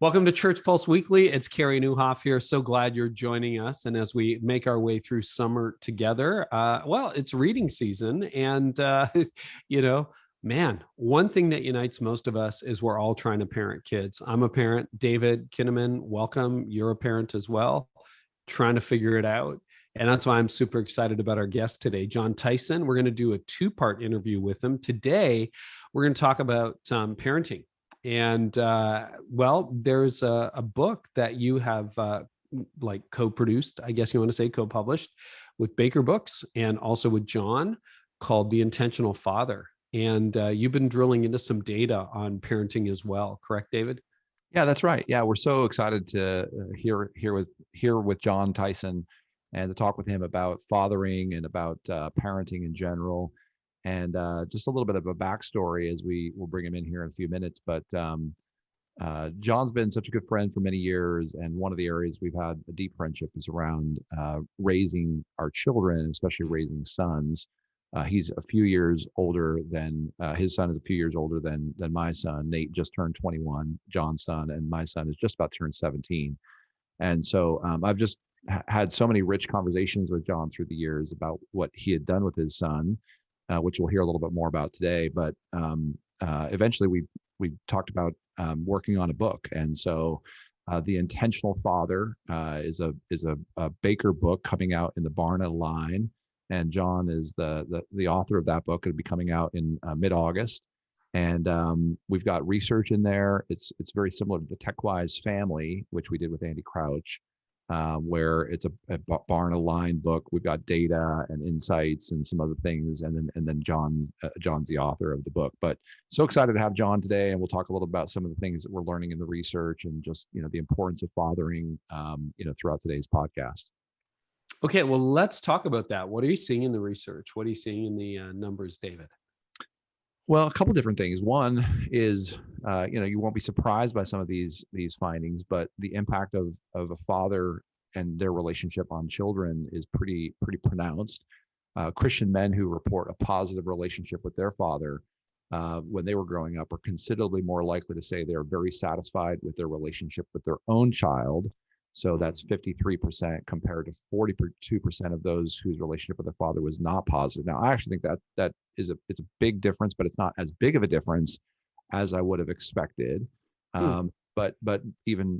Welcome to Church Pulse Weekly. It's Carey Nieuwhof here. So glad you're joining us. And as we make our way through summer together, it's reading season. And, man, one thing that unites most of us is we're all trying to parent kids. I'm a parent. David Kinnaman, welcome. You're a parent as well, trying to figure it out. And that's why I'm super excited about our guest today, Jon Tyson. We're going to do a two-part interview with him. Today, we're going to talk about parenting. And there's a book that you have co-produced, I guess you want to say co-published with Baker Books and also with Jon, called The Intentional Father. And you've been drilling into some data on parenting as well, correct, David? Yeah, that's right. Yeah, we're so excited to hear with Jon Tyson and to talk with him about fathering and about parenting in general. And just a little bit of a backstory as we will bring him in here in a few minutes. But Jon's been such a good friend for many years. And one of the areas we've had a deep friendship is around raising our children, especially raising sons. He's a few years older than, his son is a few years older than my son. Nate just turned 21, Jon's son, and my son is just about to turn 17. And so I've just had so many rich conversations with Jon through the years about what he had done with his son. Which we'll hear a little bit more about today. But eventually we talked about working on a book. And so The Intentional Father is a Baker book coming out in the Barna line. And Jon is the author of that book. It'll be coming out in mid-August. And we've got research in there. It's very similar to the TechWise Family, which we did with Andy Crouch. Where it's a Barna line book. We've got data and insights and some other things, and then Jon's the author of the book. But so excited to have Jon today, and we'll talk a little about some of the things that we're learning in the research and just the importance of fathering throughout today's podcast. Okay, well, let's talk about that. What are you seeing in the research? What are you seeing in the numbers, David? Well, a couple different things. One is, you won't be surprised by some of these findings, but the impact of a father and their relationship on children is pretty pronounced. Christian men who report a positive relationship with their father when they were growing up are considerably more likely to say they're very satisfied with their relationship with their own child. So that's 53% compared to 42% of those whose relationship with their father was not positive. Now, I actually think that it's a big difference, but it's not as big of a difference as I would have expected. But even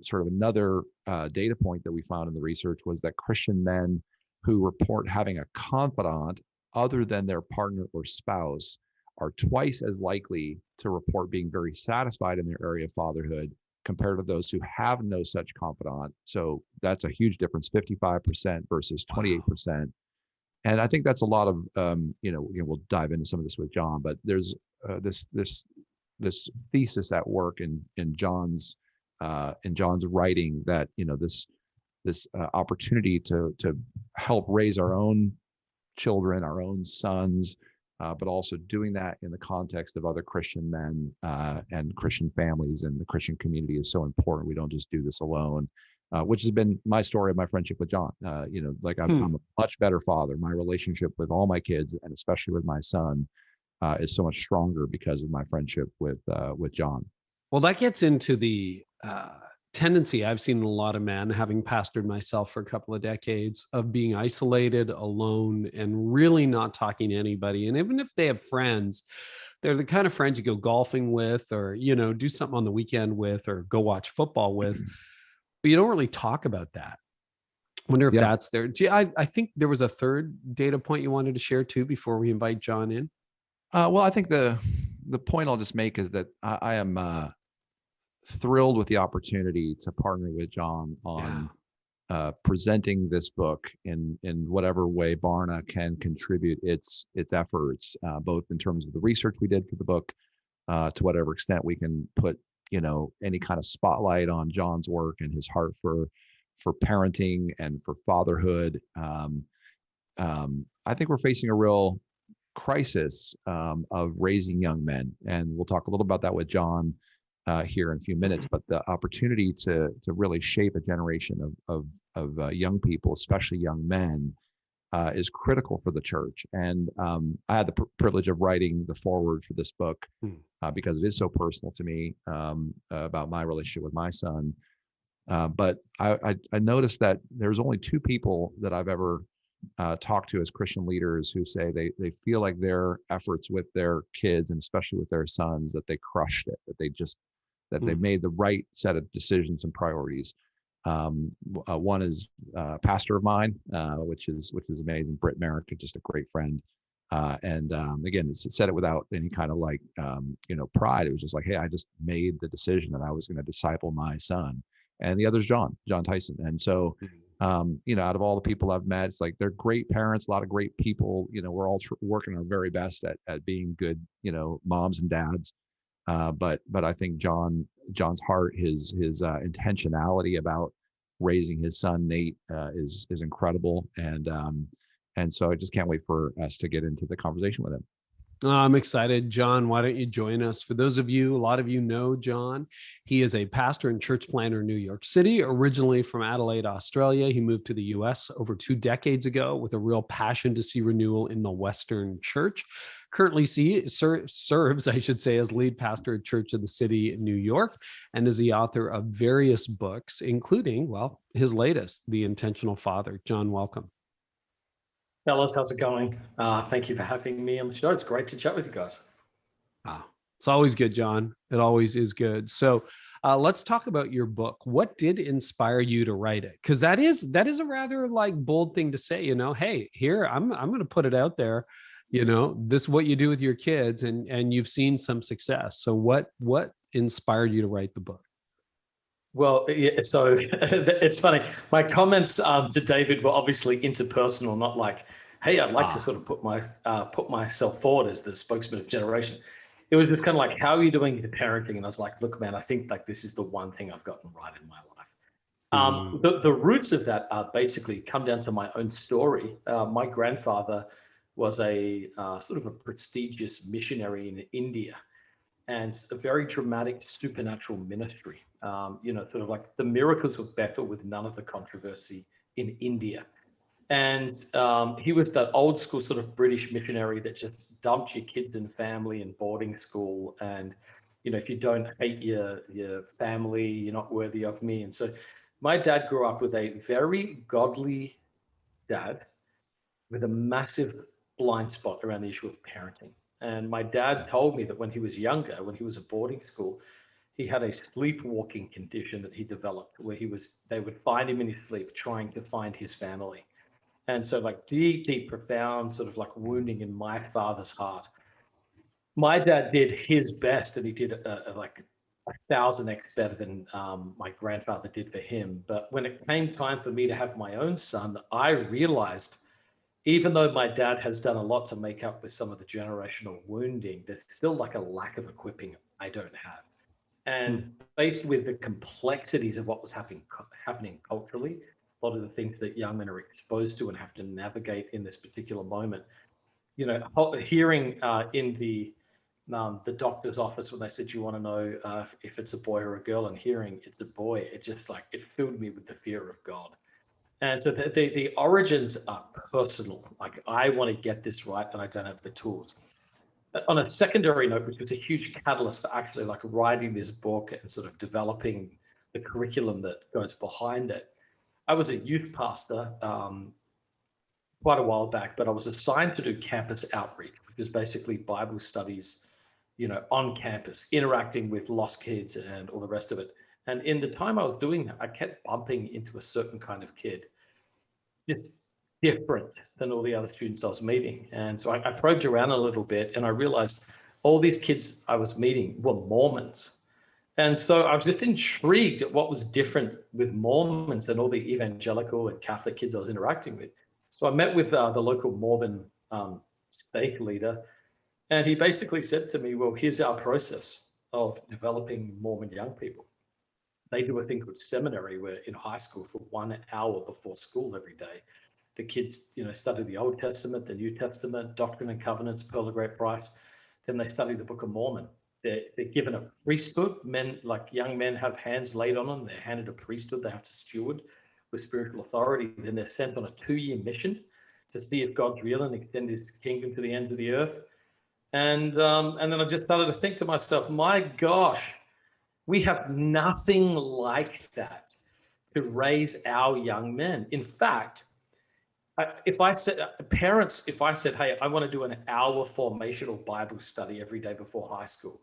sort of another data point that we found in the research was that Christian men who report having a confidant other than their partner or spouse are twice as likely to report being very satisfied in their area of fatherhood compared to those who have no such confidant. So that's a huge difference, 55% versus 28%. And I think that's a lot of, we'll dive into some of this with Jon, but there's this thesis at work in Jon's writing that, this opportunity to help raise our own children, our own sons, but also doing that in the context of other Christian men and Christian families and the Christian community is so important. We don't just do this alone, which has been my story of my friendship with Jon. I'm a much better father. My relationship with all my kids, and especially with my son, is so much stronger because of my friendship with Jon. Well, that gets into the tendency I've seen in a lot of men, having pastored myself for a couple of decades, of being isolated, alone, and really not talking to anybody. And even if they have friends, they're the kind of friends you go golfing with, or do something on the weekend with, or go watch football with, but you don't really talk about that. I wonder if that's there. I think there was a third data point you wanted to share too before we invite Jon in. Well, I think the point I'll just make is that I am thrilled with the opportunity to partner with Jon on presenting this book in whatever way Barna can contribute its efforts, both in terms of the research we did for the book, to whatever extent we can put any kind of spotlight on Jon's work and his heart for parenting and for fatherhood. I think we're facing a real crisis of raising young men, and we'll talk a little about that with Jon here in a few minutes. But the opportunity to really shape a generation of young people, especially young men, is critical for the church. And I had the privilege of writing the foreword for this book because it is so personal to me, about my relationship with my son. But I noticed that there's only two people that I've ever talked to as Christian leaders who say they feel like their efforts with their kids, and especially with their sons, that they crushed it, that they made the right set of decisions and priorities. One is a pastor of mine, which is amazing. Britt Merrick, just a great friend. And again, it said it without any kind of like, pride. It was just like, hey, I just made the decision that I was going to disciple my son. And the other's Jon Tyson. And so, out of all the people I've met, it's like they're great parents, a lot of great people. We're all working our very best at being good, moms and dads. But I think Jon's heart, his intentionality about raising his son Nate is incredible, and so I just can't wait for us to get into the conversation with him. I'm excited. Jon, why don't you join us? For those of you, a lot of you know Jon. He is a pastor and church planter in New York City, originally from Adelaide, Australia. He moved to the US over 2 decades ago with a real passion to see renewal in the Western church. Currently serves, I should say, as lead pastor at Church of the City in New York, and is the author of various books, including, well, his latest, The Intentional Father. Jon, welcome. Fellas, how's it going? Thank you for having me on the show. It's great to chat with you guys. It's always good, Jon. It always is good. So let's talk about your book. What did inspire you to write it? Because that is a rather like bold thing to say, hey, here, I'm going to put it out there. This is what you do with your kids, and you've seen some success. So what inspired you to write the book? Well, yeah, so it's funny. My comments to David were obviously interpersonal, not like, hey, I'd like to sort of put myself forward as the spokesman of generation. It was just kind of like, how are you doing with parenting? And I was like, look, man, I think like this is the one thing I've gotten right in my life. The roots of that basically come down to my own story. My grandfather was a sort of a prestigious missionary in India, and a very dramatic supernatural ministry. Sort of like the miracles of Bethel with none of the controversy in India. And he was that old school sort of British missionary that just dumped your kids and family in boarding school. And, if you don't hate your family, you're not worthy of me. And so my dad grew up with a very godly dad with a massive blind spot around the issue of parenting. And my dad told me that when he was younger, when he was at boarding school, he had a sleepwalking condition that he developed where they would find him in his sleep trying to find his family. And so like deep, profound sort of like wounding in my father's heart. My dad did his best, and he did like 1,000x better than my grandfather did for him. But when it came time for me to have my own son, I realized, even though my dad has done a lot to make up with some of the generational wounding, there's still like a lack of equipping I don't have. And faced with the complexities of what was happening culturally, a lot of the things that young men are exposed to and have to navigate in this particular moment, hearing in the doctor's office when they said, you want to know if it's a boy or a girl, and hearing it's a boy, it just like, it filled me with the fear of God. And so the origins are personal. Like, I want to get this right, and I don't have the tools. On a secondary note, which was a huge catalyst for actually like writing this book and sort of developing the curriculum that goes behind it, I was a youth pastor quite a while back, but I was assigned to do campus outreach, which is basically Bible studies, on campus, interacting with lost kids and all the rest of it. And in the time I was doing that, I kept bumping into a certain kind of kid, just different than all the other students I was meeting. And so I probed around a little bit, and I realized all these kids I was meeting were Mormons. And so I was just intrigued at what was different with Mormons and all the evangelical and Catholic kids I was interacting with. So I met with the local Mormon stake leader, and he basically said to me, well, here's our process of developing Mormon young people. They do a thing called seminary, where in high school, for 1 hour before school every day, the kids, study the Old Testament, the New Testament, Doctrine and Covenants, Pearl of Great Price. Then they study the Book of Mormon. They're given a priesthood. Men, like young men, have hands laid on them. They're handed a priesthood they have to steward with spiritual authority. Then they're sent on a 2-year mission to see if God's real and extend his kingdom to the ends of the earth. And then I just started to think to myself, my gosh, we have nothing like that to raise our young men. In fact, if I said, hey, I want to do an hour formational Bible study every day before high school,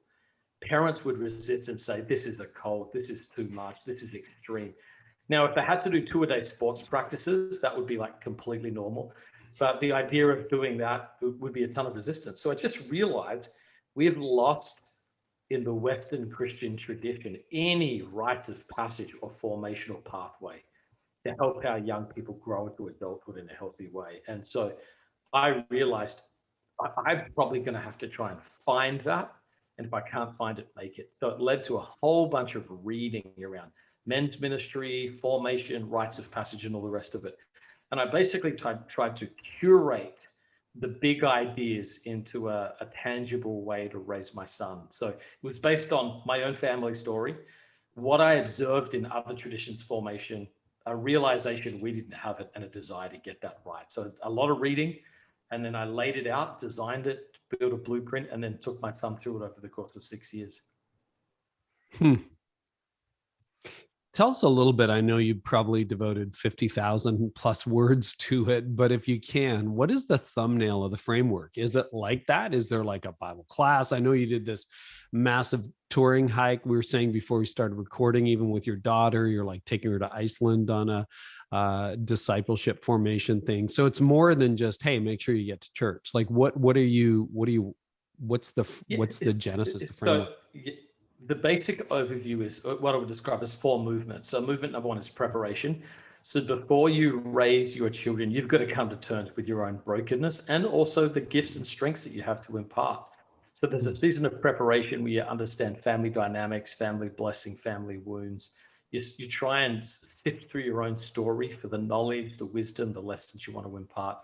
parents would resist and say, this is a cold, this is too much, this is extreme. Now, if I had to do 2-a-day sports practices, that would be like completely normal. But the idea of doing that would be a ton of resistance. So I just realized we have lost in the Western Christian tradition any rites of passage or formational pathway to help our young people grow into adulthood in a healthy way. And so I realized I'm probably going to have to try and find that. And if I can't find it, make it. So it led to a whole bunch of reading around men's ministry, formation, rites of passage, and all the rest of it. And I basically tried to curate the big ideas into a tangible way to raise my son. So it was based on my own family story, what I observed in other traditions formation, a realization we didn't have it, and a desire to get that right. So a lot of reading, and then I laid it out, designed it, built a blueprint, and then took my son through it over the course of 6 years. Tell us a little bit. I know you probably devoted 50,000 plus words to it, but if you can, what is the thumbnail of the framework? Is it like that? Is there like a Bible class? I know you did this massive touring hike. We were saying before we started recording, even with your daughter, you're like taking her to Iceland on a discipleship formation thing. So it's more than just, hey, make sure you get to church. Like what's the genesis, the framework? The basic overview is what I would describe as 4 movements. So movement number 1 is preparation. So before you raise your children, you've got to come to terms with your own brokenness and also the gifts and strengths that you have to impart. So there's a season of preparation where you understand family dynamics, family blessing, family wounds. You try and sift through your own story for the knowledge, the wisdom, the lessons you want to impart.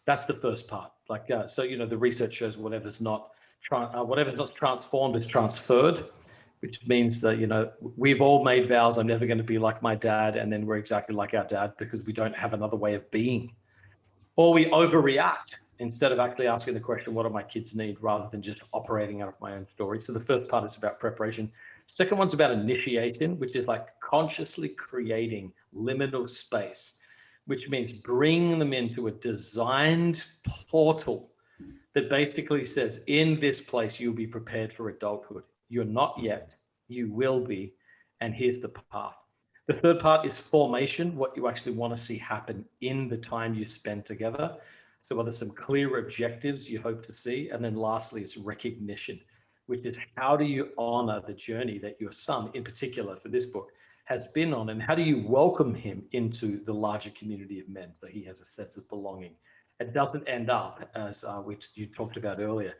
That's the first part. The research shows whatever's not transformed is transferred, which means that, we've all made vows, I'm never going to be like my dad, and then we're exactly like our dad because we don't have another way of being. Or we overreact instead of actually asking the question, what do my kids need, rather than just operating out of my own story. So the first part is about preparation. Second one's about initiation, which is like consciously creating liminal space, which means bringing them into a designed portal that basically says, in this place, you'll be prepared for adulthood. You're not yet, you will be, and here's the path. The third part is formation, what you actually want to see happen in the time you spend together. So what are some clear objectives you hope to see? And then lastly, it's recognition, which is how do you honor the journey that your son, in particular for this book, has been on, and how do you welcome him into the larger community of men so he has a sense of belonging? It doesn't end up, as you talked about earlier,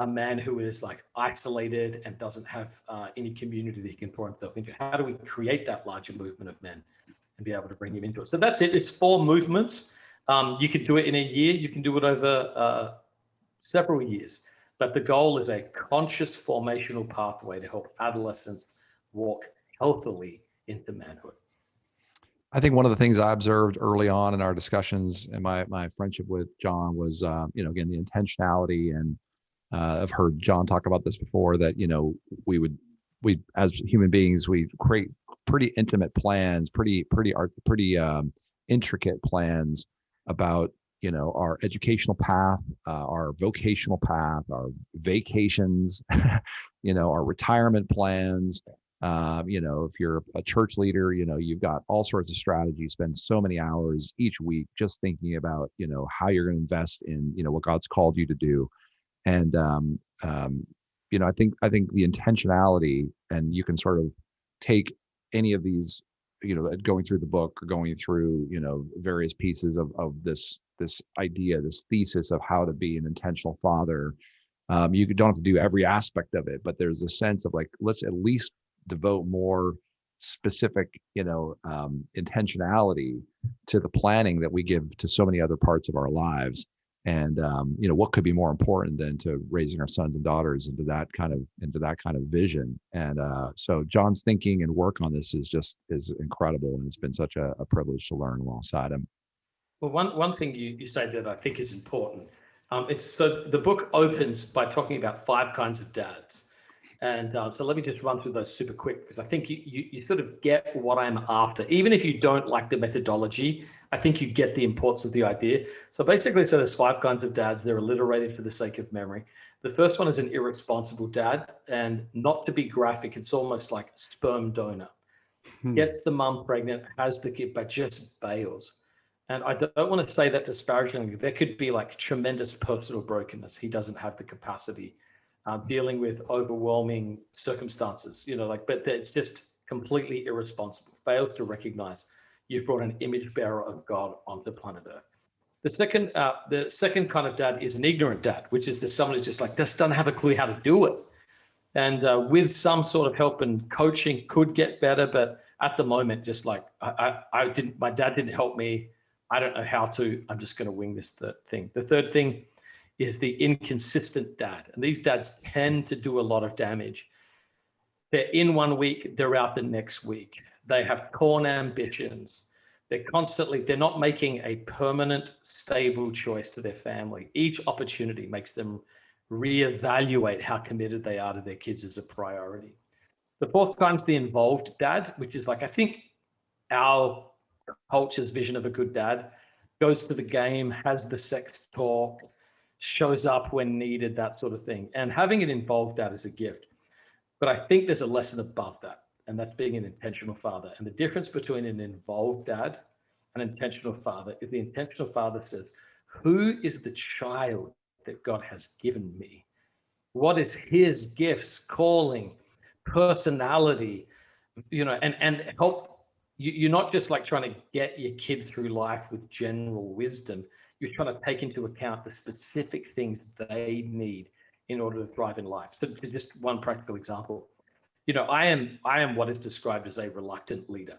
a man who is like isolated and doesn't have any community that he can pour himself into. How do we create that larger movement of men and be able to bring him into it? So that's it. It's 4 movements. You can do it in a year. You can do it over several years. But the goal is a conscious formational pathway to help adolescents walk healthily into manhood. I think one of the things I observed early on in our discussions and my friendship with Jon was, again, the intentionality. And I've heard Jon talk about this before, that, we as human beings, we create pretty intimate plans, pretty intricate plans about, our educational path, our vocational path, our vacations, our retirement plans. If you're a church leader, you've got all sorts of strategies, spend so many hours each week just thinking about, how you're going to invest in, what God's called you to do. And, I think the intentionality, and you can sort of take any of these, going through the book or going through, various pieces of this idea, this thesis of how to be an intentional father. You don't have to do every aspect of it, but there's a sense of like, let's at least devote more specific, intentionality to the planning that we give to so many other parts of our lives. And what could be more important than to raising our sons and daughters into that kind of vision. And so Jon's thinking and work on this is incredible, and it's been such a privilege to learn alongside him. Well, one thing you say that I think is important. So the book opens by talking about 5 kinds of dads. And so let me just run through those super quick, because I think you sort of get what I'm after. Even if you don't like the methodology, I think you get the importance of the idea. So basically, so there's 5 kinds of dads. They're alliterated for the sake of memory. The first one is an irresponsible dad, and not to be graphic, it's almost like sperm donor. Gets the mum pregnant, has the kid, but just bails. And I don't want to say that disparagingly. There could be like tremendous personal brokenness. He doesn't have the capacity, dealing with overwhelming circumstances, but it's just completely irresponsible, fails to recognize you've brought an image bearer of God onto planet Earth. The second kind of dad is an ignorant dad, which is someone who just doesn't have a clue how to do it. And with some sort of help and coaching could get better, but at the moment, just like my dad didn't help me. I don't know how to, I'm just going to wing this thing. The third thing is the inconsistent dad. And these dads tend to do a lot of damage. They're in one week, they're out the next week. They have corn ambitions. They're not making a permanent, stable choice to their family. Each opportunity makes them reevaluate how committed they are to their kids as a priority. The fourth kind's the involved dad, which is I think our culture's vision of a good dad: goes to the game, has the sex talk, shows up when needed, that sort of thing. And having an involved dad is a gift. But I think there's a lesson above that, and that's being an intentional father. And the difference between an involved dad and an intentional father is the intentional father says, who is the child that God has given me? What is his gifts, calling, personality, and help. You're not just trying to get your kid through life with general wisdom. You're trying to take into account the specific things they need in order to thrive in life. So just one practical example, I am what is described as a reluctant leader,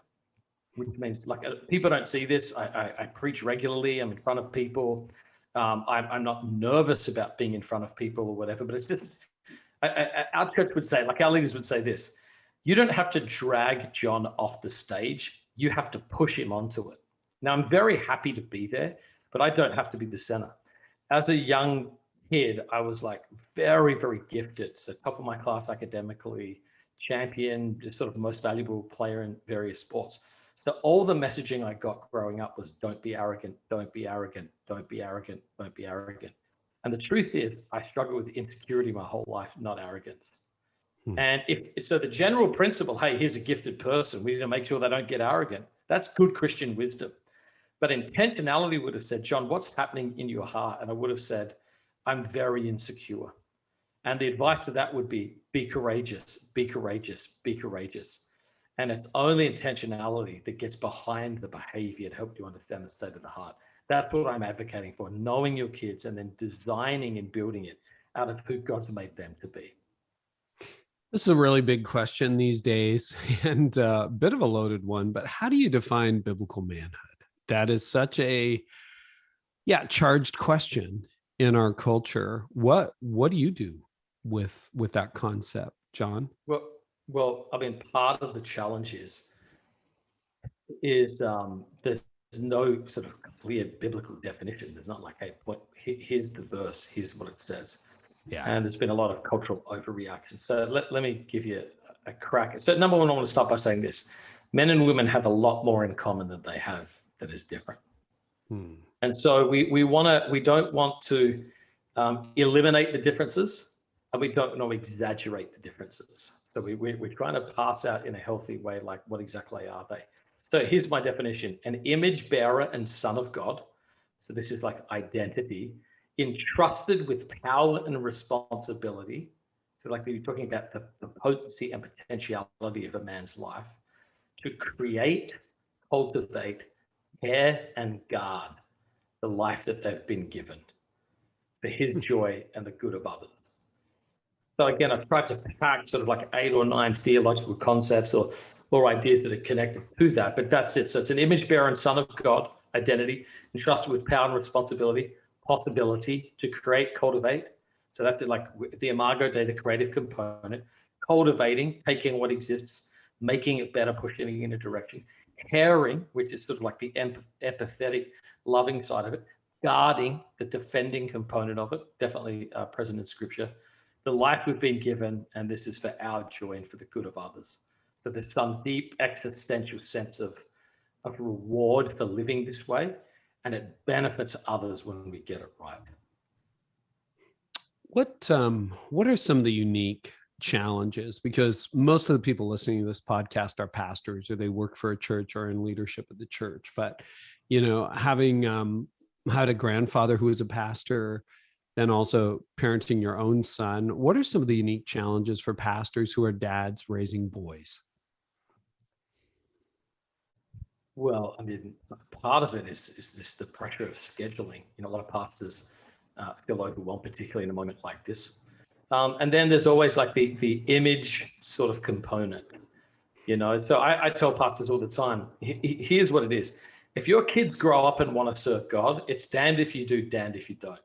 which means people don't see this. I preach regularly. I'm in front of people. I'm not nervous about being in front of people or whatever, but it's just, our church would say, our leaders would say this: you don't have to drag Jon off the stage. You have to push him onto it. Now, I'm very happy to be there, but I don't have to be the center. As a young kid, I was very, very gifted. So top of my class academically, champion, just sort of the most valuable player in various sports. So all the messaging I got growing up was don't be arrogant, don't be arrogant, don't be arrogant, don't be arrogant. And the truth is I struggled with insecurity my whole life, not arrogance. And so the general principle, hey, here's a gifted person, we need to make sure they don't get arrogant. That's good Christian wisdom. But intentionality would have said, Jon, what's happening in your heart? And I would have said, I'm very insecure. And the advice to that would be courageous, be courageous, be courageous. And it's only intentionality that gets behind the behavior to help you understand the state of the heart. That's what I'm advocating for, knowing your kids and then designing and building it out of who God's made them to be. This is a really big question these days, and a bit of a loaded one, but how do you define biblical manhood? That is such a charged question in our culture. What do you do with that concept, Jon? Well, I mean, part of the challenge is there's no sort of clear biblical definition. There's not hey, here's the verse, here's what it says. Yeah. And there's been a lot of cultural overreaction. So let me give you a crack. So number one, I want to start by saying this: men and women have a lot more in common than they have that is different. And so we don't want to eliminate the differences, and we don't want to exaggerate the differences. So we're trying to pass out in a healthy way, what exactly are they? So here's my definition: an image bearer and son of God. So this is identity, entrusted with power and responsibility. So we're talking about the potency and potentiality of a man's life to create, cultivate, care, and guard the life that they've been given for his joy and the good of others. So again, I've tried to pack sort of 8 or 9 theological concepts or ideas that are connected to that, but that's it. So it's an image bearer and son of God, identity, entrusted with power and responsibility, possibility to create, cultivate. So that's it, the imago Dei, the creative component, cultivating, taking what exists, making it better, pushing it in a direction, caring, which is sort of like the empathetic, loving side of it, guarding, the defending component of it, definitely present in Scripture, the life we've been given, and this is for our joy and for the good of others. So there's some deep existential sense of reward for living this way, and it benefits others when we get it right. What are some of the unique challenges? Because most of the people listening to this podcast are pastors, or they work for a church or in leadership at the church. But, having had a grandfather who was a pastor, then also parenting your own son, what are some of the unique challenges for pastors who are dads raising boys? Well, I mean, part of it is this the pressure of scheduling. A lot of pastors feel overwhelmed, particularly in a moment like this. And then there's always like the image sort of component, So I tell pastors all the time, here's what it is. If your kids grow up and want to serve God, it's damned if you do, damned if you don't.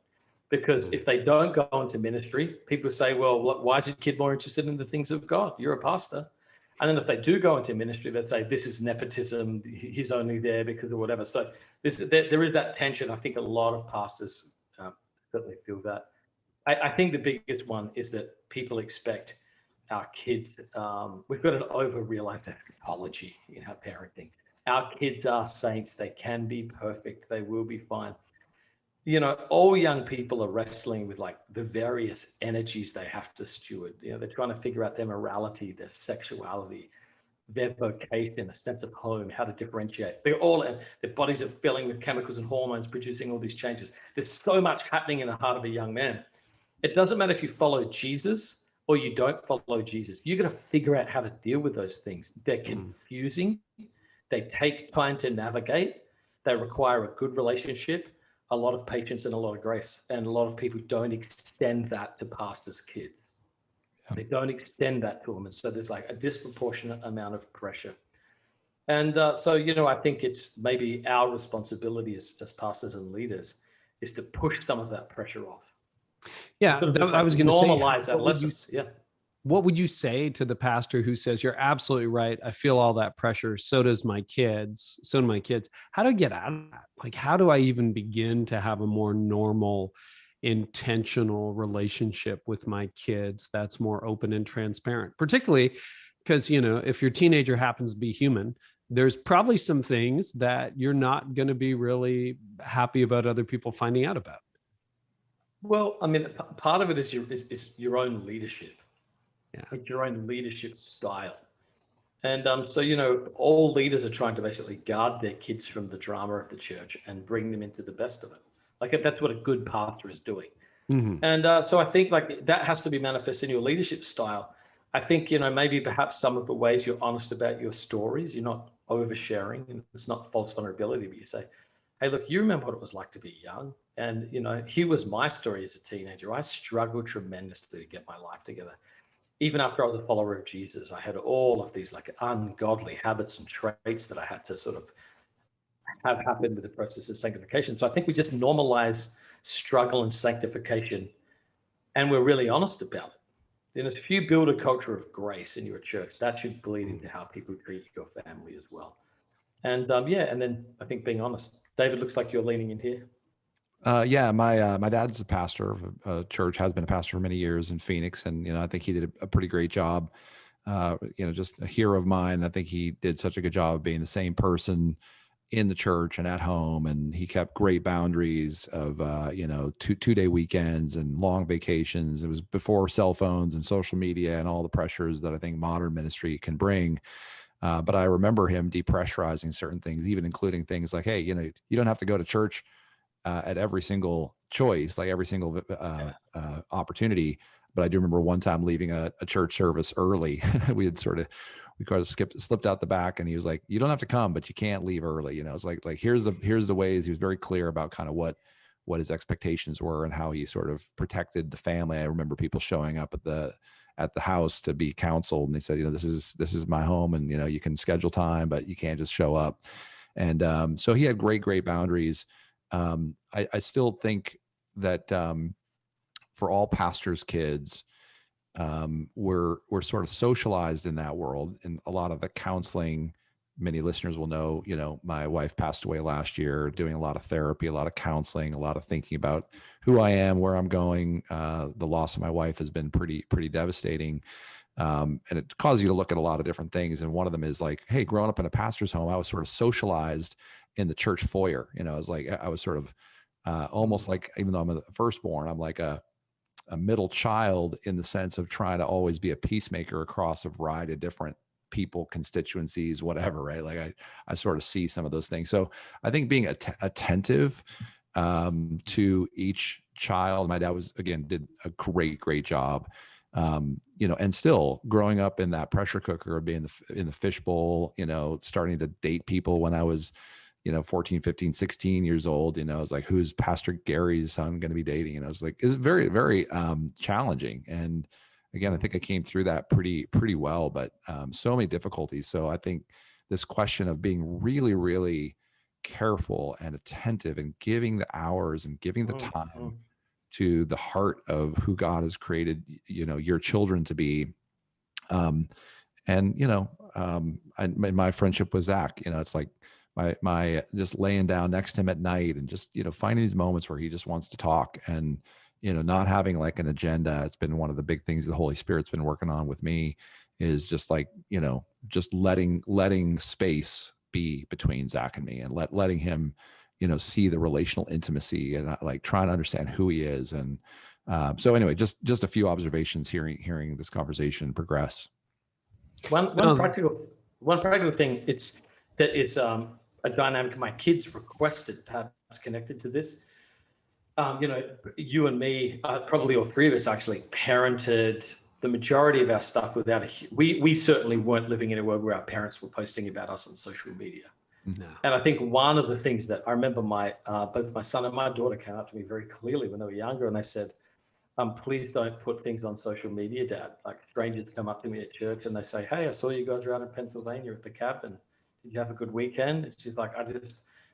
Because if they don't go into ministry, people say, well, why is your kid more interested in the things of God? You're a pastor. And then if they do go into ministry, they say, this is nepotism. He's only there because of whatever. So there is that tension. I think a lot of pastors certainly feel that. I think the biggest one is that people expect our kids, we've got an over-realized psychology in our parenting. Our kids are saints. They can be perfect. They will be fine. All young people are wrestling with like the various energies they have to steward. They're trying to figure out their morality, their sexuality, their vocation, a sense of home, how to differentiate. Their bodies are filling with chemicals and hormones, producing all these changes. There's so much happening in the heart of a young man. It doesn't matter if you follow Jesus or you don't follow Jesus. You're going to figure out how to deal with those things. They're confusing. They take time to navigate. They require a good relationship, a lot of patience, and a lot of grace. And a lot of people don't extend that to pastors' kids. They don't extend that to them. And so there's like a disproportionate amount of pressure. And so, I think it's maybe our responsibility as pastors and leaders is to push some of that pressure off. Yeah, I was going to say, normalize adolescence. What would you say to the pastor who says, you're absolutely right, I feel all that pressure, so do my kids. How do I get out of that? Like, how do I even begin to have a more normal, intentional relationship with my kids that's more open and transparent? Particularly because, if your teenager happens to be human, there's probably some things that you're not going to be really happy about other people finding out about. Well, I mean, part of it is your own leadership. Yeah. Like your own leadership style. And so, all leaders are trying to basically guard their kids from the drama of the church and bring them into the best of it. Like that's what a good pastor is doing. Mm-hmm. And so I think like that has to be manifest in your leadership style. I think, maybe perhaps some of the ways you're honest about your stories, you're not oversharing, and it's not false vulnerability, but you say, hey, look, you remember what it was like to be young. And, here was my story as a teenager. I struggled tremendously to get my life together. Even after I was a follower of Jesus, I had all of these like ungodly habits and traits that I had to sort of have happen with the process of sanctification. So I think we just normalize struggle and sanctification, and we're really honest about it. If you build a culture of grace in your church, that should bleed into how people treat your family as well. And and then I think being honest. David, looks like you're leaning in here. My dad's a pastor of a church, has been a pastor for many years in Phoenix, and I think he did a pretty great job. Just a hero of mine. I think he did such a good job of being the same person in the church and at home, and he kept great boundaries of 2-day weekends and long vacations. It was before cell phones and social media and all the pressures that I think modern ministry can bring. But I remember him depressurizing certain things, even including things like, hey, you don't have to go to church at every single choice, like every single opportunity. But I do remember one time leaving a church service early. we sort of slipped out the back, and he was like, you don't have to come, but you can't leave early. It's like here's the ways. He was very clear about kind of what his expectations were and how he sort of protected the family. I remember people showing up at the house to be counseled, and they said, this is my home, and you can schedule time, but you can't just show up. And so he had great boundaries. I still think that for all pastors' kids, we're sort of socialized in that world, and a lot of the counseling many listeners will know, my wife passed away last year, doing a lot of therapy, a lot of counseling, a lot of thinking about who I am, where I'm going. The loss of my wife has been pretty devastating. And it causes you to look at a lot of different things. And one of them is like, hey, growing up in a pastor's home, I was sort of socialized in the church foyer. I was sort of almost like, even though I'm the firstborn, I'm like a middle child in the sense of trying to always be a peacemaker across a variety of different people, constituencies, whatever, right? Like I sort of see some of those things. So I think being attentive to each child, my dad did a great job. And still growing up in that pressure cooker of being in the fishbowl, starting to date people when I was, 14, 15, 16 years old, I was like, who's Pastor Gary's son going to be dating? And I was like, it's very, very challenging. And again, I think I came through that pretty well, but so many difficulties. So I think this question of being really, really careful and attentive and giving the hours and giving the time to the heart of who God has created, your children to be. My friendship with Zach, it's like my just laying down next to him at night and just, finding these moments where he just wants to talk and, not having like an agenda. It's been one of the big things the Holy Spirit's been working on with me is just like, just letting space be between Zach and me and letting him, see the relational intimacy and like trying to understand who he is. And so anyway, just a few observations hearing this conversation progress. One practical thing that is a dynamic my kids requested, perhaps connected to this. You and me, probably all three of us actually parented the majority of our stuff without we certainly weren't living in a world where our parents were posting about us on social media. No. And I think one of the things that I remember both my son and my daughter came up to me very clearly when they were younger and they said, please don't put things on social media, Dad. Like strangers come up to me at church and they say, hey, I saw you guys around in Pennsylvania at the cabin. Did you have a good weekend? And she's like,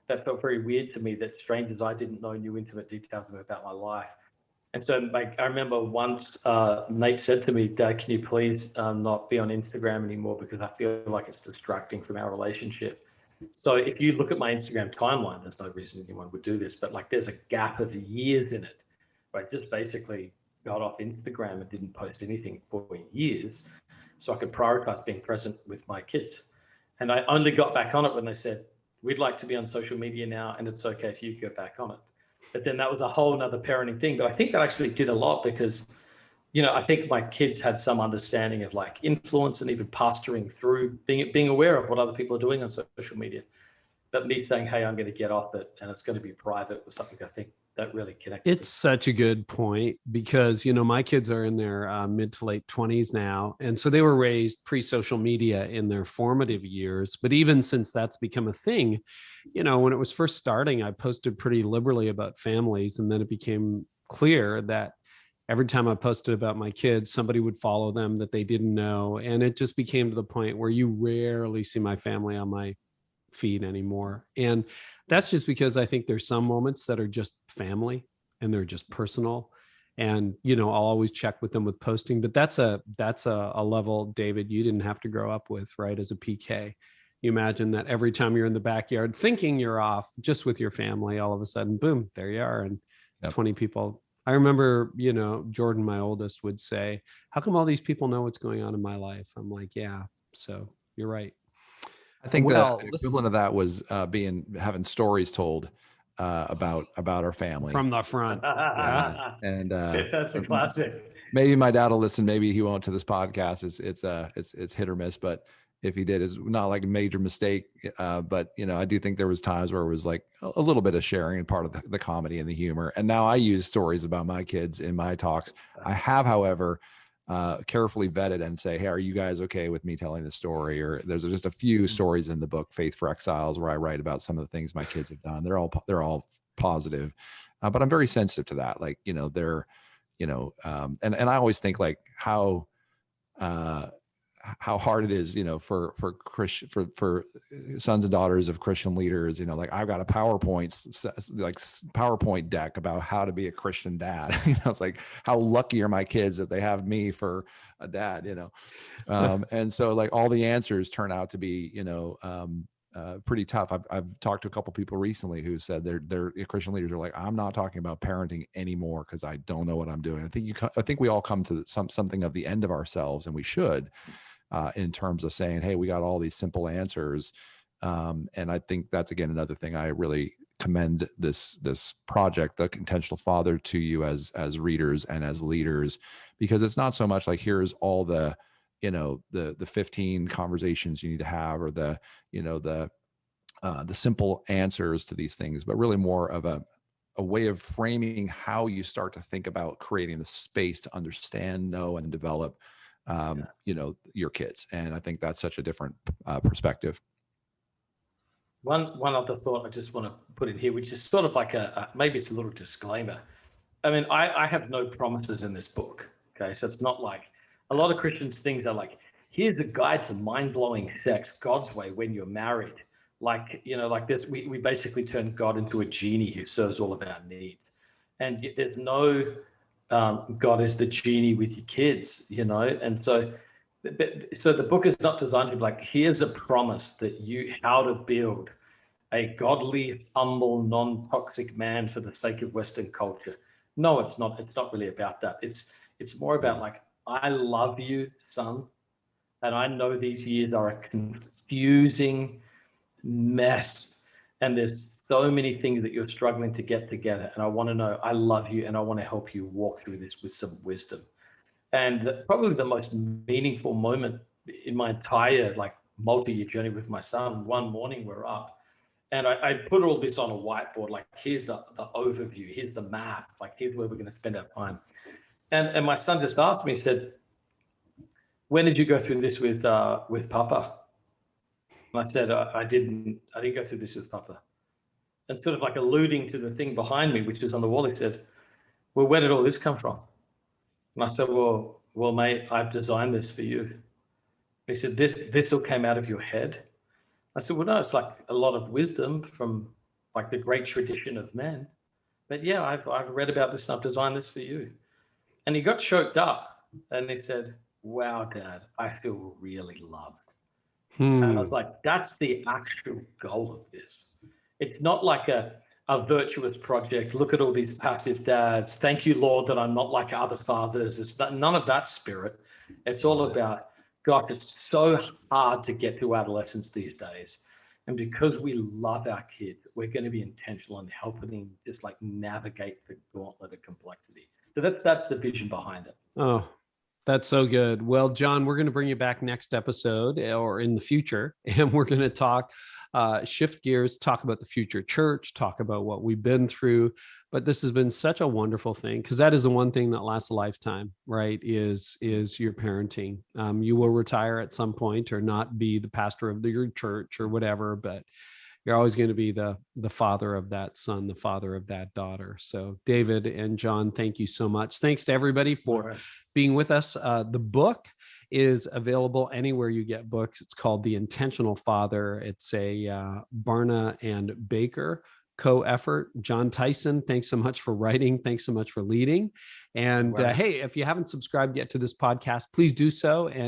that felt very weird to me that strangers I didn't know knew intimate details about my life. And so I remember once Nate said to me, Dad, can you please not be on Instagram anymore because I feel like it's distracting from our relationship. So if you look at my Instagram timeline, there's no reason anyone would do this, but like there's a gap of years in it where I just basically got off Instagram and didn't post anything for years so I could prioritize being present with my kids. And I only got back on it when they said, we'd like to be on social media now and it's okay if you go back on it. But then that was a whole nother parenting thing. But I think that actually did a lot because, I think my kids had some understanding of like influence and even pastoring through being aware of what other people are doing on social media. But me saying, hey, I'm going to get off it and it's going to be private was something I think that really connected. It's such a good point because, my kids are in their mid to late 20s now. And so they were raised pre-social media in their formative years. But even since that's become a thing, when it was first starting, I posted pretty liberally about families. And then it became clear that every time I posted about my kids, somebody would follow them that they didn't know. And it just became to the point where you rarely see my family on my feed anymore. And that's just because I think there's some moments that are just family and they're just personal. And, I'll always check with them with posting, but that's a level, David, you didn't have to grow up with, right? As a PK, you imagine that every time you're in the backyard thinking you're off just with your family, all of a sudden, boom, there you are. And 20 people. I remember, Jordan, my oldest, would say, how come all these people know what's going on in my life? I'm like, yeah, so you're right. I think the equivalent of that was having stories told about our family from the front. And that's a classic. Maybe my dad will listen. Maybe he won't to this podcast. It's hit or miss, but if he did, it's not like a major mistake. But I do think there was times where it was like a little bit of sharing and part of the comedy and the humor. And now I use stories about my kids in my talks. I have, however, carefully vetted and say, hey, are you guys okay with me telling the story? Or there's just a few stories in the book, Faith for Exiles, where I write about some of the things my kids have done. They're all positive, but I'm very sensitive to that. Like, they're, and I always think like how how hard it is, for Christian, for sons and daughters of Christian leaders, like I've got a PowerPoint deck about how to be a Christian dad. It's like, how lucky are my kids that they have me for a dad, and so like all the answers turn out to be, pretty tough. I've talked to a couple people recently who said they're Christian leaders are like, I'm not talking about parenting anymore because I don't know what I'm doing. I think we all come to something of the end of ourselves, and we should, in terms of saying, hey, we got all these simple answers. And I think that's, again, another thing I really commend this project, The Intentional Father, to you as readers and as leaders, because it's not so much like, here's all the 15 conversations you need to have, or the simple answers to these things, but really more of a way of framing how you start to think about creating the space to understand, know, and develop, your kids. And I think that's such a different perspective. One other thought I just want to put in here, which is sort of like maybe it's a little disclaimer. I mean, I have no promises in this book. Okay, so it's not like a lot of Christians' things are like, here's a guide to mind-blowing sex God's way when you're married. Like, like this, we basically turn God into a genie who serves all of our needs. And there's no God is the genie with your kids, And so the book is not designed to be like, here's a promise that how to build a godly, humble, non-toxic man for the sake of Western culture. No, it's not. It's not really about that. It's more about like, I love you, son. And I know these years are a confusing mess. And there's so many things that you're struggling to get together. And I want to know, I love you, and I want to help you walk through this with some wisdom. And probably the most meaningful moment in my entire multi-year journey with my son, one morning we're up, and I put all this on a whiteboard, like, here's the overview, here's the map, like, here's where we're going to spend our time. And my son just asked me, he said, when did you go through this with Papa? And I said, I didn't go through this with Papa. And sort of like alluding to the thing behind me, which was on the wall, he said, well, where did all this come from? And I said, well, mate, I've designed this for you. He said, this all came out of your head? I said, well, no, it's like a lot of wisdom from like the great tradition of men. But yeah, I've read about this and I've designed this for you. And he got choked up and he said, wow, Dad, I feel really loved. And I was like, that's the actual goal of this. It's not like a virtuous project. Look at all these passive dads. Thank you, Lord, that I'm not like other fathers. It's none of that spirit. It's all about, God, it's so hard to get through adolescence these days. And because we love our kids, we're going to be intentional in helping them just like navigate the gauntlet of complexity. So that's the vision behind it. Oh, that's so good. Well, Jon, we're going to bring you back next episode or in the future, and we're going to talk, shift gears, talk about the future church, talk about what we've been through. But this has been such a wonderful thing, because that is the one thing that lasts a lifetime, right? Is your parenting. You will retire at some point or not be the pastor of your church or whatever, but you're always going to be the father of that son, the father of that daughter. So David and Jon, thank you so much. Thanks to everybody for being with us. The book is available anywhere you get books. It's called The Intentional Father. It's a Barna and Baker co-effort. Jon Tyson, thanks so much for writing. Thanks so much for leading. And hey, if you haven't subscribed yet to this podcast, please do so. And